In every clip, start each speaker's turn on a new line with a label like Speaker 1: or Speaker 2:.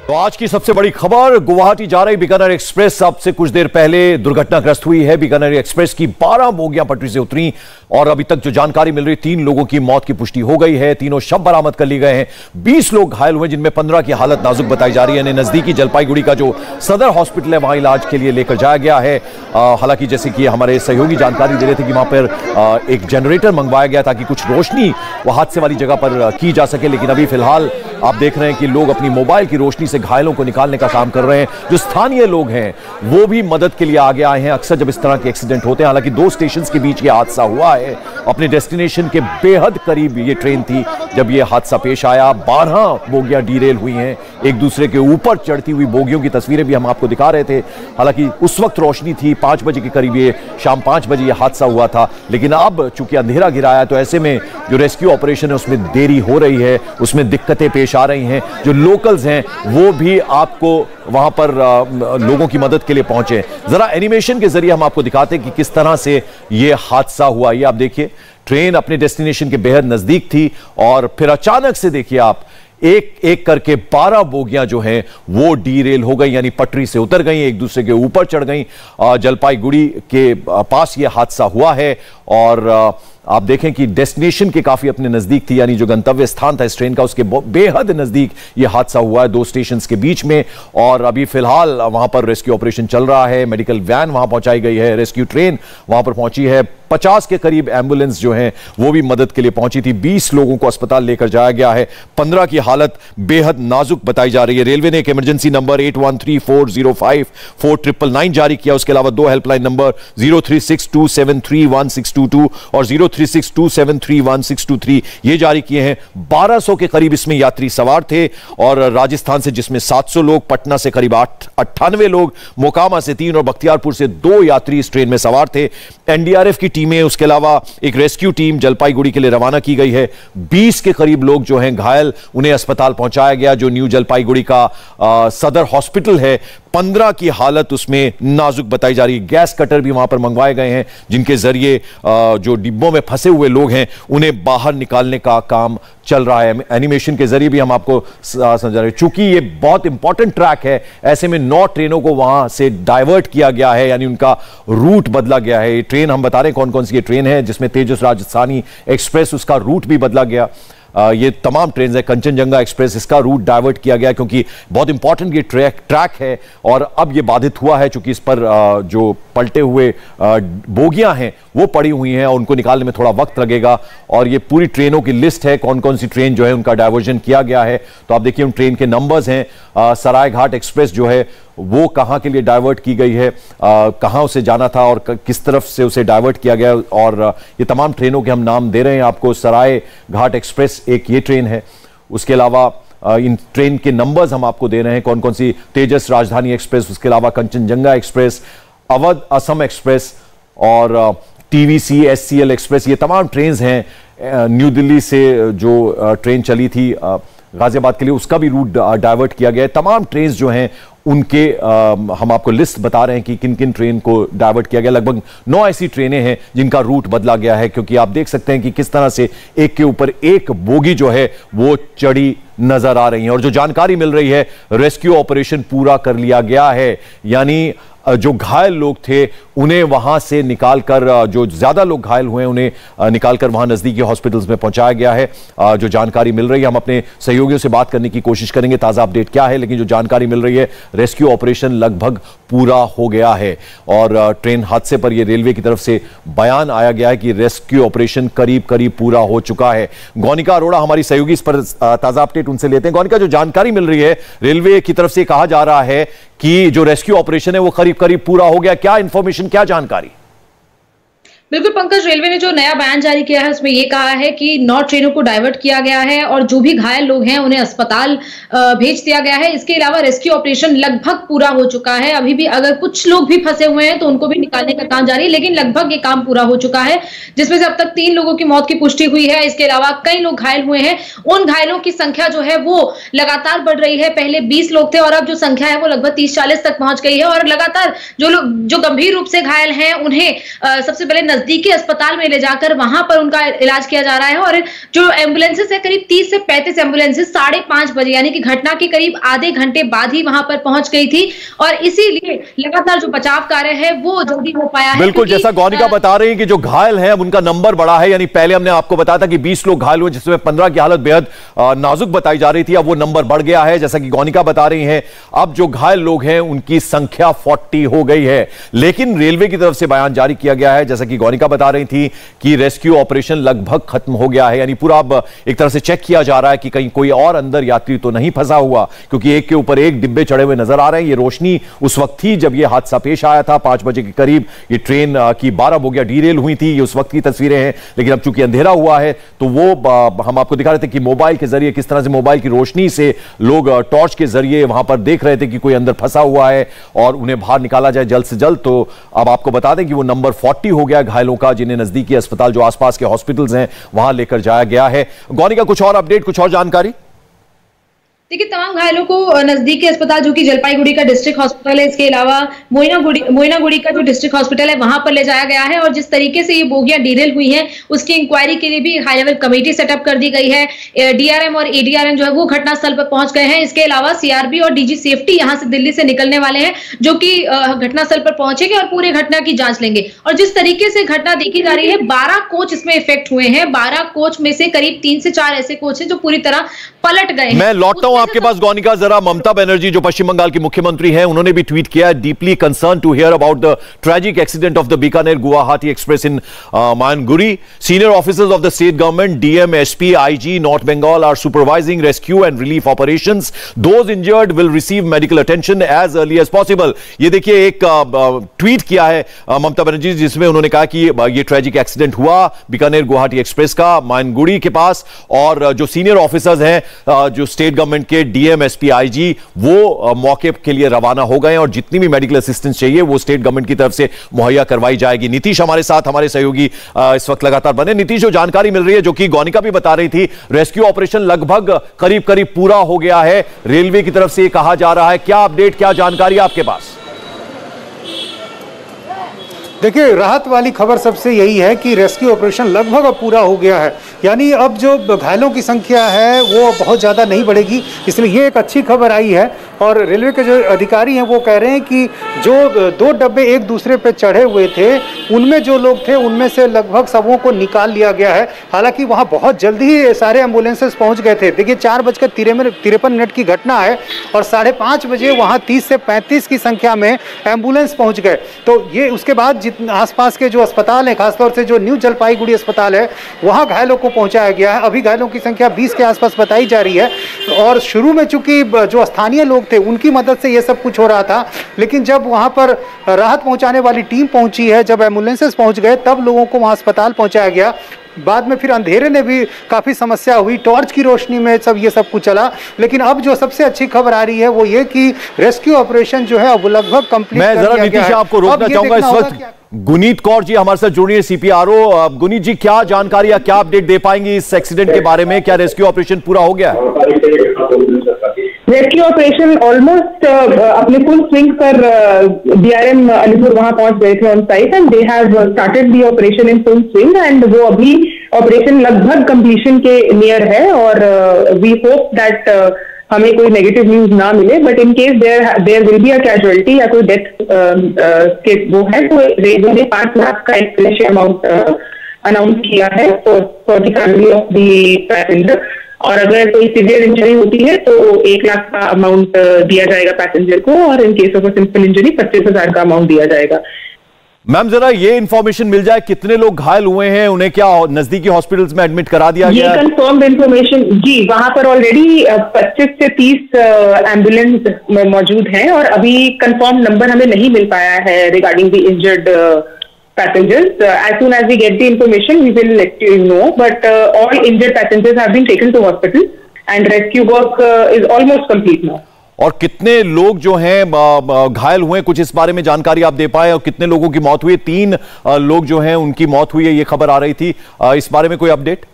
Speaker 1: तो आज की सबसे बड़ी खबर, गुवाहाटी जा रही बीकानेर एक्सप्रेस अब से कुछ देर पहले दुर्घटनाग्रस्त हुई है। बीकानेर एक्सप्रेस की 12 बोगियां पटरी से उतरी और अभी तक जो जानकारी मिल रही, 3 लोगों की मौत की पुष्टि हो गई है। तीनों शव बरामद कर लिए गए हैं। 20 लोग घायल हुए, जिनमें 15 की हालत नाजुक बताई जा रही है। नजदीकी जलपाईगुड़ी का जो सदर हॉस्पिटल है, वहां इलाज के लिए लेकर जाया गया है। हालांकि जैसे कि हमारे सहयोगी जानकारी दे रहे थे कि वहां पर एक जनरेटर मंगवाया गया ताकि कुछ रोशनी वह हादसे वाली जगह पर की जा सके, लेकिन अभी फिलहाल आप देख रहे हैं कि लोग अपनी मोबाइल की रोशनी से घायलों को निकालने का काम कर रहे हैं। जो स्थानीय लोग हैं वो भी मदद के लिए आगे आए हैं। अक्सर जब इस तरह के एक्सीडेंट होते हैं, हालांकि 2 स्टेशन के बीच ये हादसा हुआ है, अपने डेस्टिनेशन के बेहद करीब ये ट्रेन थी जब ये हादसा पेश आया। 12 बोगियां डीरेल हुई हैं, एक दूसरे के ऊपर चढ़ती हुई बोगियों की तस्वीरें भी हम आपको दिखा रहे थे। हालांकि उस वक्त रोशनी थी, 5 बजे के करीब, ये शाम 5 बजे ये हादसा हुआ था, लेकिन अब चूंकि अंधेरा गिराया तो ऐसे में जो रेस्क्यू ऑपरेशन है उसमें देरी हो रही है, उसमें दिक्कतें पेश आ रही हैं। जो लोकल्स हैं वो भी आपको वहां पर लोगों की मदद के लिए पहुंचे। जरा एनिमेशन के जरिए हम आपको दिखाते हैं कि किस तरह से यह हादसा हुआ। ये आप देखिए, ट्रेन अपने डेस्टिनेशन के बेहद नजदीक थी और फिर अचानक से देखिए आप, एक एक करके 12 बोगियां जो हैं वो डीरेल हो गई, यानी पटरी से उतर गई, एक दूसरे के ऊपर चढ़ गई। जलपाईगुड़ी के पास ये हादसा हुआ है और आप देखें कि डेस्टिनेशन के काफी अपने नजदीक थी, यानी जो गंतव्य स्थान था इस ट्रेन का उसके बेहद नजदीक ये हादसा हुआ है, 2 स्टेशन के बीच में। और अभी फिलहाल वहां पर रेस्क्यू ऑपरेशन चल रहा है। मेडिकल वैन वहां पहुंचाई गई है, रेस्क्यू ट्रेन वहां पर पहुंची है। 50 के करीब एम्बुलेंस जो हैं वो भी मदद के लिए पहुंची थी। 20 लोगों को अस्पताल लेकर जाया गया है। 15 की हालत बेहद नाजुक बताई जा रही है। रेलवे ने एक इमरजेंसी नंबर 8134054999 जारी किया। उसके अलावा 2 हेल्पलाइन नंबर 0362731622 और 0362731623 ये जारी किए हैं। 1200 के करीब इसमें यात्री सवार थे और राजस्थान से जिसमें 700 लोग, पटना से करीब 98 लोग, मोकामा से 3 और बख्तियारपुर से 2 यात्री इस ट्रेन में सवार थे। एनडीआरएफ की टीमें, उसके अलावा एक रेस्क्यू टीम जलपाईगुड़ी के लिए रवाना की गई है। 20 के करीब लोग जो हैं घायल, उन्हें अस्पताल पहुंचाया गया जो न्यू जलपाईगुड़ी का सदर हॉस्पिटल है। 15 की हालत उसमें नाजुक बताई जा रही है। गैस कटर भी वहां पर मंगवाए गए हैं जिनके जरिए जो डिब्बों में फंसे हुए लोग हैं उन्हें बाहर निकालने का काम चल रहा है। एनिमेशन के जरिए भी हम आपको समझा रहे हैं। चूंकि ये बहुत इंपॉर्टेंट ट्रैक है, ऐसे में 9 ट्रेनों को वहां से डाइवर्ट किया गया है, यानी उनका रूट बदला गया है। ये ट्रेन हम बता रहे हैं कौन कौन सी ये ट्रेन है, जिसमें तेजस राजस्थानी एक्सप्रेस, उसका रूट भी बदला गया। ये तमाम ट्रेन है। कंचनजंगा एक्सप्रेस, इसका रूट डाइवर्ट किया गया क्योंकि बहुत इंपॉर्टेंट ये ट्रैक है और अब ये बाधित हुआ है चूंकि इस पर जो पलटे हुए बोगियां हैं वो पड़ी हुई हैं और उनको निकालने में थोड़ा वक्त लगेगा। और ये पूरी ट्रेनों की लिस्ट है, कौन कौन सी ट्रेन जो है उनका डाइवर्जन किया गया है। तो आप देखिए उन ट्रेन के नंबर्स हैं। सरायघाट एक्सप्रेस जो है वो कहां के लिए डाइवर्ट की गई है, कहां उसे जाना था और किस तरफ से उसे डाइवर्ट किया गया। और ये तमाम ट्रेनों के हम नाम दे रहे हैं आपको। सरायघाट एक्सप्रेस एक ये ट्रेन है। उसके अलावा इन ट्रेन के नंबर्स हम आपको दे रहे हैं, कौन कौन सी। तेजस राजधानी एक्सप्रेस, उसके अलावा कंचनजंगा एक्सप्रेस, अवध असम एक्सप्रेस और टीवीसी एससीएल एक्सप्रेस, ये तमाम ट्रेन हैं। न्यू दिल्ली से जो ट्रेन चली थी गाजियाबाद के लिए, उसका भी रूट डाइवर्ट किया गया है। तमाम ट्रेन जो हैं उनके हम आपको लिस्ट बता रहे हैं कि किन किन ट्रेन को डाइवर्ट किया गया। लगभग 9 ऐसी ट्रेनें हैं जिनका रूट बदला गया है क्योंकि आप देख सकते हैं कि किस तरह से एक के ऊपर एक बोगी जो है वो चढ़ी नजर आ रही है। और जो जानकारी मिल रही है, रेस्क्यू ऑपरेशन पूरा कर लिया गया है, यानी जो घायल लोग थे उन्हें वहां से निकालकर, जो ज्यादा लोग घायल हुए हैं उन्हें निकालकर वहां नजदीकी हॉस्पिटल्स में पहुंचाया गया है। जो जानकारी मिल रही है, हम अपने सहयोगियों से बात करने की कोशिश करेंगे ताजा अपडेट क्या है, लेकिन जो जानकारी मिल रही है, रेस्क्यू ऑपरेशन लगभग पूरा हो गया है। और ट्रेन हादसे पर यह रेलवे की तरफ से बयान आया गया है कि रेस्क्यू ऑपरेशन करीब करीब पूरा हो चुका है। गौनिका अरोड़ा हमारी सहयोगी, इस पर ताजा अपडेट उनसे लेते हैं। गौनिका, जो जानकारी मिल रही है, रेलवे की तरफ से कहा जा रहा है कि जो रेस्क्यू ऑपरेशन है वो करीब करीब पूरा हो गया। क्या इंफॉर्मेशन, क्या जानकारी?
Speaker 2: बिल्कुल पंकज, रेलवे ने जो नया बयान जारी किया है उसमें ये कहा है कि 9 ट्रेनों को डाइवर्ट किया गया है और जो भी घायल लोग हैं उन्हें अस्पताल भेज दिया गया है। इसके अलावा रेस्क्यू ऑपरेशन लगभग पूरा हो चुका है। अभी भी अगर कुछ लोग भी फंसे हुए हैं तो उनको भी निकालने का काम जारी है, लेकिन लगभग ये काम पूरा हो चुका है, जिसमें से अब तक 3 लोगों की मौत की पुष्टि हुई है। इसके अलावा कई लोग घायल हुए हैं। उन घायलों की संख्या जो है वो लगातार बढ़ रही है। पहले 20 लोग थे और अब जो संख्या है वो लगभग 30-40 तक पहुंच गई है। और लगातार जो लोग जो गंभीर रूप से घायल हैं उन्हें सबसे पहले नजदीकी अस्पताल में ले जाकर वहां पर उनका इलाज किया जा रहा है। और जो एम्बुलेंसेस है, करीब 30 से 35 एम्बुलेंसेस 5:30 बजे यानी कि घटना के करीब आधे घंटे बाद ही वहां पर पहुंच गई थी, और इसीलिए लगातार जो बचाव कार्य है वो जल्दी हो पाया है।
Speaker 1: बिल्कुल, जैसा गौनिका बता रही है कि जो घायल हैं उनका नंबर बढ़ा है, यानी पहले हमने आपको बताया था कि 20 लोग घायल हुए जिसमें 15 की हालत बेहद नाजुक बताई जा रही थी। अब वो नंबर बढ़ गया है, जैसा कि गौनिका बता रही हैं। अब जो घायल लोग हैं उनकी संख्या 40 हो गई है। लेकिन रेलवे की तरफ से बयान जारी किया गया है, जैसा कि गौनिका बता रही थी, कि रेस्क्यू ऑपरेशन लगभग खत्म हो गया है। यानी पूरा अब एक तरह से चेक किया जा रहा है कि कहीं कोई और अंदर यात्री तो नहीं फंसा हुआ, क्योंकि एक के ऊपर एक डिब्बे चढ़े हुए नजर आ रहे हैं। ये रोशनी उस वक्त थी जब यह हादसा पेश आया था, 5 बजे के करीब ये ट्रेन की 12 बोगियां डीरेल हुई थी। ये उस वक्त की तस्वीरें हैं, लेकिन अब चूंकि अंधेरा हुआ है तो वो हम आपको दिखा रहे थे कि मोबाइल के जरिए किस तरह से मोबाइल की रोशनी से लोग टॉर्च के जरिए वहां पर देख रहे थे कि कोई अंदर फंसा हुआ है और उन्हें बाहर निकाला जाए जल्द से जल्द। तो अब आपको बता दें कि वो नंबर 40 हो गया घायलों का, जिन्हें नजदीकी अस्पताल जो आसपास के हॉस्पिटल्स हैं वहां लेकर जाया गया है। गौनिका, कुछ और अपडेट, कुछ और जानकारी?
Speaker 2: देखिए, तमाम घायलों को नजदीकी अस्पताल जो कि जलपाईगुड़ी का डिस्ट्रिक्ट हॉस्पिटल है, इसके अलावा मोइनागुड़ी का जो डिस्ट्रिक्ट हॉस्पिटल है वहां पर ले जाया गया है। और जिस तरीके से ये बोगियां डीरेल हुई हैं उसकी इंक्वायरी के लिए भी हाई लेवल कमेटी सेटअप कर दी गई है। डीआरएम और एडीआरएम जो है वो घटनास्थल पर पहुंच गए हैं। इसके अलावा सीआरबी और डीजी सेफ्टी यहां से दिल्ली से निकलने वाले हैं, जो कि घटनास्थल पर पहुंचेंगे और पूरे घटना की जांच लेंगे। और जिस तरीके से घटना देखी जा रही है, 12 कोच इसमें इफेक्ट हुए हैं। 12 कोच में से करीब 3 से 4 ऐसे कोच हैं जो पूरी तरह पलट गए हैं।
Speaker 1: मैं लौटता हूं आपके पास गौनिका, जरा ममता बनर्जी जो पश्चिम बंगाल की मुख्यमंत्री हैं, उन्होंने भी ट्वीट किया, deeply concern to hear about the tragic accident of the Bikaner Guwahati Express in Maynaguri. Senior officers of the state government, DM, SP, IG North Bengal are supervising rescue and relief operations. Those injured will receive medical attention as early as possible. ये देखिए एक tweet किया है ममता बनर्जी, जिसमें उन्होंने कहा कि ये ट्रेजिक एक्सीडेंट हुआ बीकानेर गुवाहाटी एक्सप्रेस का मानगुड़ी के पास, और जो सीनियर ऑफिसर्स हैं जो स्टेट गवर्नमेंट के डीएम, एसपी, आईजी, वो मौके के लिए रवाना हो गए, और जितनी भी मेडिकल असिस्टेंस चाहिए वो स्टेट गवर्नमेंट की तरफ से मुहैया करवाई जाएगी। नीतीश हमारे साथ, हमारे सहयोगी इस वक्त लगातार बने। नीतीश, जो जानकारी मिल रही है, जो कि गौनिका भी बता रही थी, रेस्क्यू ऑपरेशन लगभग करीब करीब पूरा हो गया है, रेलवे की तरफ से ये कहा जा रहा है, क्या अपडेट, क्या जानकारी आपके पास?
Speaker 3: देखिए, राहत वाली खबर सबसे यही है कि रेस्क्यू ऑपरेशन लगभग अब पूरा हो गया है। यानी अब जो घायलों की संख्या है वो बहुत ज़्यादा नहीं बढ़ेगी, इसलिए ये एक अच्छी खबर आई है। और रेलवे के जो अधिकारी हैं वो कह रहे हैं कि जो 2 डब्बे एक दूसरे पे चढ़े हुए थे, उनमें जो लोग थे उनमें से लगभग सबों को निकाल लिया गया है। हालांकि वहाँ बहुत जल्दी ही सारे एम्बुलेंसेस पहुँच गए थे। देखिए, 4:53 की घटना है और 5:30 बजे वहाँ 30 से 35 की संख्या में एम्बुलेंस पहुँच गए। तो ये उसके बाद आसपास के जो अस्पताल हैं, खासतौर से जो न्यू जलपाईगुड़ी अस्पताल है, वहाँ घायलों को पहुँचाया गया है। अभी घायलों की संख्या 20 के आसपास बताई जा रही है। और शुरू में चूंकि जो स्थानीय लोग थे उनकी मदद से ये सब कुछ हो रहा था, लेकिन जब वहाँ पर राहत पहुँचाने वाली टीम पहुँची है, जब एम्बुलेंसेस पहुँच गए, तब लोगों को वहाँ अस्पताल पहुँचाया गया। बाद में फिर अंधेरे ने भी काफ़ी समस्या हुई, टॉर्च की रोशनी में ये सब कुछ चला। लेकिन अब जो सबसे अच्छी खबर आ रही है वो ये कि रेस्क्यू ऑपरेशन जो है अब लगभग कंप्लीट कर दिया गया है। मैं जरा नीतीश आपको रोकना चाहूंगा इस वक्त।
Speaker 1: गुनीत कौर जी हमारे साथ जुड़ी है, सीपीआरओ। गुनीत जी, क्या जानकारी या क्या अपडेट दे पाएंगी इस एक्सीडेंट के बारे में? क्या रेस्क्यू ऑपरेशन पूरा हो गया है?
Speaker 4: रेस्क्यू ऑपरेशन ऑलमोस्ट अपने फुल स्विंग पर डीआरएम अलीपुर वहां पहुंच गए थे on site, and they have started the operation in full swing, and वो अभी ऑपरेशन लगभग कंप्लीशन के नियर है। और वी होप दैट हमें कोई नेगेटिव न्यूज ना मिले, but in case there will be a casualty या कोई डेथ के वो है, तो रेलवे ने 5 लाख का एक फिनिश अमाउंट अनाउंस किया है for the family of the passenger. और अगर कोई सीवियर इंजरी होती है तो 1 लाख का अमाउंट दिया जाएगा पैसेंजर को, और in case of a simple injury 25,000 का अमाउंट दिया जाएगा।
Speaker 1: मैम, जरा ये इन्फॉर्मेशन मिल जाए, कितने लोग घायल हुए हैं, उन्हें क्या नजदीकी हॉस्पिटल्स में एडमिट करा दिया गया है?
Speaker 4: ये कंफर्म्ड इन्फॉर्मेशन जी, वहां पर ऑलरेडी 25 से 30 एम्बुलेंस मौजूद हैं, और अभी कंफर्म नंबर हमें नहीं मिल पाया है regarding the injured passengers. As soon as we get the information, we will let you know. But all injured passengers have been taken to hospital, and rescue work is almost complete now.
Speaker 1: और कितने लोग जो हैं घायल हुए, कुछ इस बारे में जानकारी आप दे पाए? और कितने लोगों की मौत हुई? 3 लोग जो हैं उनकी मौत हुई है, ये खबर आ रही थी, इस बारे में कोई अपडेट?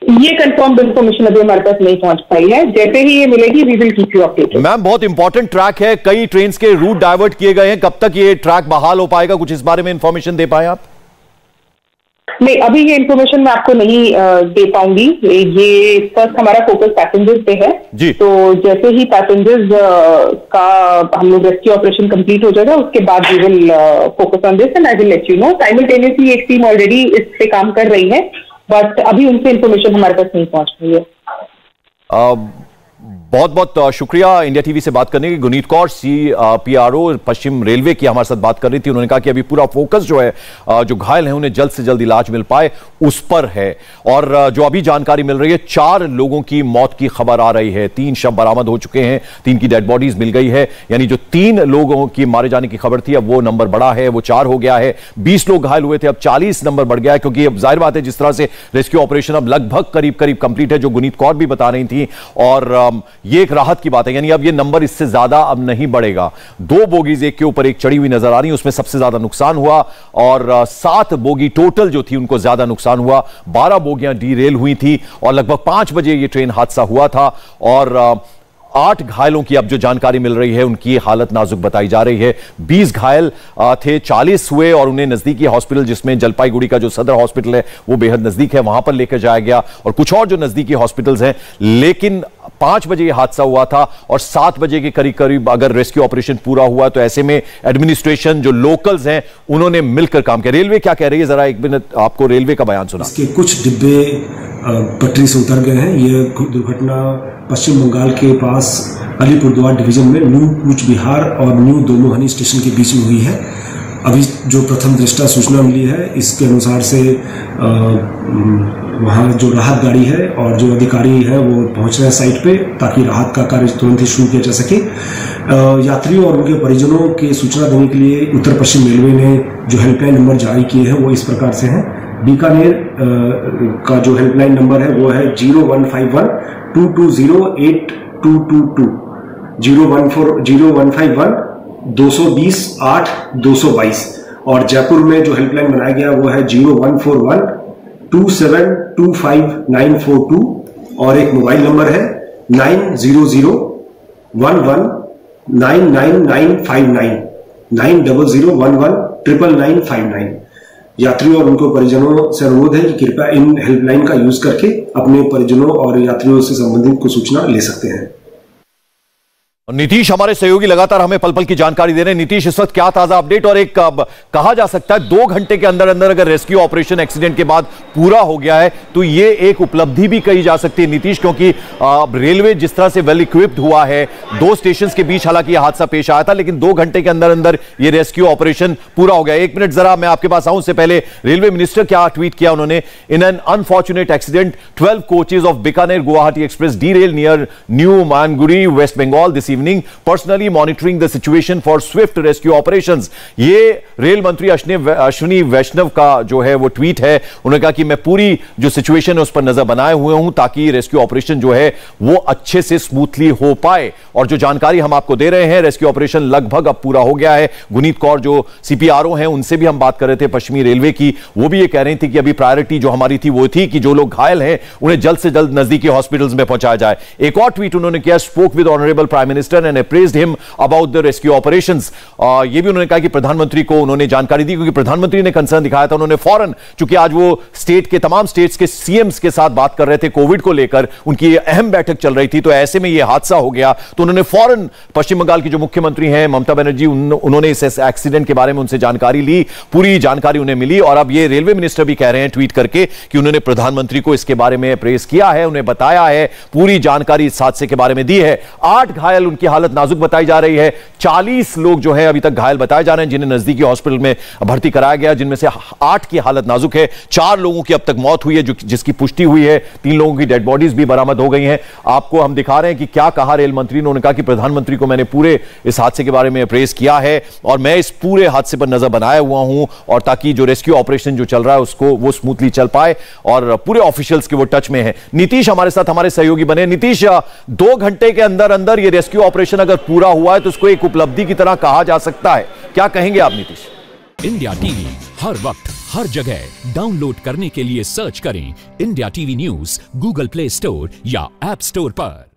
Speaker 4: ये कंफर्म्ड इन्फॉर्मेशन अभी हमारे पास नहीं पहुंच पाई है। जैसे ही ये मिलेगी we will keep you updated.
Speaker 1: Ma'am, बहुत इंपॉर्टेंट ट्रैक है, कई ट्रेन के रूट डाइवर्ट किए गए हैं, कब तक ये ट्रैक बहाल हो पाएगा, कुछ इस बारे में इंफॉर्मेशन दे पाए आप?
Speaker 4: नहीं, अभी ये इन्फॉर्मेशन मैं आपको नहीं दे पाऊंगी। ये फर्स्ट हमारा फोकस पैसेंजर्स पे है जी। तो जैसे ही पैसेंजर्स का हम लोग रेस्क्यू ऑपरेशन कंप्लीट हो जाएगा उसके बाद we will focus on this and I will let you know. Simultaneously एक टीम ऑलरेडी इस पे काम कर रही है, बट अभी उनसे इन्फॉर्मेशन हमारे पास नहीं पहुंच रही है।
Speaker 1: बहुत बहुत शुक्रिया इंडिया टीवी से बात करने की। गुनीत कौर CPRO पश्चिम रेलवे की हमारे साथ बात कर रही थी। उन्होंने कहा कि अभी पूरा फोकस जो है, जो घायल हैं उन्हें जल्द से जल्द इलाज मिल पाए उस पर है। और जो अभी जानकारी मिल रही है, 4 लोगों की मौत की खबर आ रही है, 3 शव बरामद हो चुके हैं, 3 की डेड बॉडीज मिल गई है। यानी जो 3 लोगों की मारे जाने की खबर थी अब वो नंबर बढ़ा है, वो 4 हो गया है। 20 लोग घायल हुए थे, अब 40 नंबर बढ़ गया है, क्योंकि अब जाहिर बात है जिस तरह से रेस्क्यू ऑपरेशन अब लगभग करीब कंप्लीट है, जो गुनीत कौर भी बता रही थी। और ये एक राहत की बात है, यानी अब ये नंबर इससे ज्यादा अब नहीं बढ़ेगा। 2 बोगीज एक के ऊपर एक चढ़ी हुई नजर आ रही, उसमें सबसे ज्यादा नुकसान हुआ, और 7 बोगी टोटल जो थी उनको ज्यादा नुकसान हुआ। 12 बोगियां डीरेल हुई थी और लगभग 5 बजे ये ट्रेन हादसा हुआ था। और 8 घायलों की अब जो जानकारी मिल रही है उनकी हालत नाजुक बताई जा रही है। 20 घायल थे, 40 हुए और उन्हें नजदीकी हॉस्पिटल, जिसमें जलपाईगुड़ी का जो सदर हॉस्पिटल है वो बेहद नजदीक है, वहां पर लेकर जाया गया, और कुछ और जो नजदीकी हॉस्पिटल्स हैं। लेकिन 5 बजे यह हादसा हुआ था और 7 बजे के करीब अगर रेस्क्यू ऑपरेशन पूरा हुआ तो ऐसे में एडमिनिस्ट्रेशन, जो लोकल्स हैं, उन्होंने मिलकर काम किया। रेलवे क्या कह रही है, जरा 1 मिनट आपको रेलवे का बयान सुना।
Speaker 5: इसके कुछ डिब्बे पटरी से उतर गए हैं। यह दुर्घटना पश्चिम बंगाल के पास अलीपुरद्वार डिवीजन में न्यू कूच बिहार और न्यू दोमोहनी स्टेशन के बीच में हुई है। अभी जो प्रथम दृष्टा सूचना मिली है इसके अनुसार से वहाँ जो राहत गाड़ी है और जो अधिकारी है वो पहुँच रहे हैं साइट पे, ताकि राहत का कार्य तुरंत ही शुरू किया जा सके। यात्रियों और उनके परिजनों के सूचना देने के लिए उत्तर पश्चिम रेलवे ने जो हेल्पलाइन नंबर जारी किए हैं वो इस प्रकार से हैं। बीकानेर का जो हेल्पलाइन नंबर है वो है 0151 220 8222, 0151 220 8222। और जयपुर में जो हेल्पलाइन बनाया गया वो है 0141 2725942, और एक मोबाइल नंबर है 90011999959, 90011999959। यात्रियों और उनको परिजनों से अनुरोध है कि कृपया इन हेल्पलाइन का यूज करके अपने परिजनों और यात्रियों से संबंधित को सूचना ले सकते हैं।
Speaker 1: नीतीश हमारे सहयोगी लगातार हमें पल पल की जानकारी दे रहे हैं। नीतीश, इस वक्त क्या ताजा अपडेट, और एक कहा जा सकता है 2 घंटे के अंदर अंदर अगर रेस्क्यू ऑपरेशन एक्सीडेंट के बाद पूरा हो गया है तो ये एक उपलब्धि भी कही जा सकती है नीतीश, क्योंकि रेलवे जिस तरह से वेल इक्विप्ड हुआ है, 2 स्टेशन के बीच हालांकि यह हादसा पेश आया था, लेकिन 2 घंटे के अंदर अंदर ये रेस्क्यू ऑपरेशन पूरा हो गया। 1 मिनट जरा मैं आपके पास आऊं, उससे पहले रेलवे मिनिस्टर क्या ट्वीट किया उन्होंने। In an unfortunate accident 12 coaches of Bikaner Guwahati express derail near new Maynaguri West Bengal this evening, personally monitoring the situation for swift rescue operations. ये रेल मंत्री अश्विनी वैष्णव का जो है वो ट्वीट है। उन्होंने कहा कि मैं पूरी जो सिचुएशन है उस पर नजर बनाए हुए हूं ताकि रेस्क्यू ऑपरेशन जो है वो अच्छे से स्मूथली हो पाए। और जो जानकारी हम आपको दे रहे हैं, रेस्क्यू ऑपरेशन लगभग अब पूरा हो गया है। गुनीत कौर जो CPRO हैं उनसे भी हम बात कर रहे थे पश्चिमी रेलवे की, वो भी ये कह रही थी कि अभी प्रायोरिटी जो हमारी थी वो थी कि जो लोग घायल हैं उन्हें जल्द से जल्द नजदीकी हॉस्पिटल्स में पहुंचाया जाए। एक और ट्वीट उन्होंने किया, spoke with honourable prime minister and praised him about the rescue operations। ये भी उन्होंने कहा कि प्रधानमंत्री को उन्होंने जानकारी दी, क्योंकि प्रधानमंत्री ने कंसर्न दिखाया था। उन्होंने फौरन, चूंकि आज वो स्टेट के तमाम स्टेट्स के CMs के साथ बात कर रहे थे कोविड को लेकर, उनकी अहम बैठक चल रही थी, तो ऐसे में ये हादसा हो गया। तो उन्होंने फौरन पश्चिम बंगाल की जो मुख्यमंत्री हैं ममता बनर्जी, उन्होंने इस एक्सीडेंट के बारे में उनसे जानकारी ली, पूरी जानकारी उन्हें मिली। और अब ये रेलवे मिनिस्टर भी कह रहे हैं ट्वीट करके कि उन्होंने प्रधानमंत्री को इसके बारे में प्रेस किया है, उन्हें बताया है, पूरी जानकारी इस हादसे के बारे में दी है। 8 घायल, उनकी हालत नाजुक बताई जा रही है। 40 लोग जो है अभी तक घायल बताए जा रहे हैं, जिन्हें नजदीकी हॉस्पिटल में भर्ती कराया गया, जिनमें से 8 की हालत नाजुक है। 4 लोगों की अब तक मौत हुई है, जिसकी पुष्टि हुई है। 3 लोगों की डेड बॉडीज भी बरामद हो गई हैं। आपको हम दिखा रहे हैं कि क्या कहा रेल मंत्री ने। उन्होंने कहा कि प्रधानमंत्री को मैंने पूरे इस हादसे के बारे में प्रेस किया है और मैं इस पूरे हादसे पर नजर बनाया हुआ हूं, और ताकि जो रेस्क्यू ऑपरेशन जो चल रहा है उसको वो स्मूथली चल पाए, और पूरे ऑफिशियल्स के वो टच में है। नीतीश हमारे साथ हमारे सहयोगी बने। नीतीश, 2 घंटे के अंदर अंदर ये रेस्क्यू ऑपरेशन अगर पूरा हुआ है तो उसको एक उपलब्धि की तरह कहा जा सकता है, क्या कहेंगे आप नीतीश?
Speaker 6: इंडिया टीवी हर वक्त हर जगह डाउनलोड करने के लिए सर्च करें India TV news Google play store या ऐप स्टोर पर।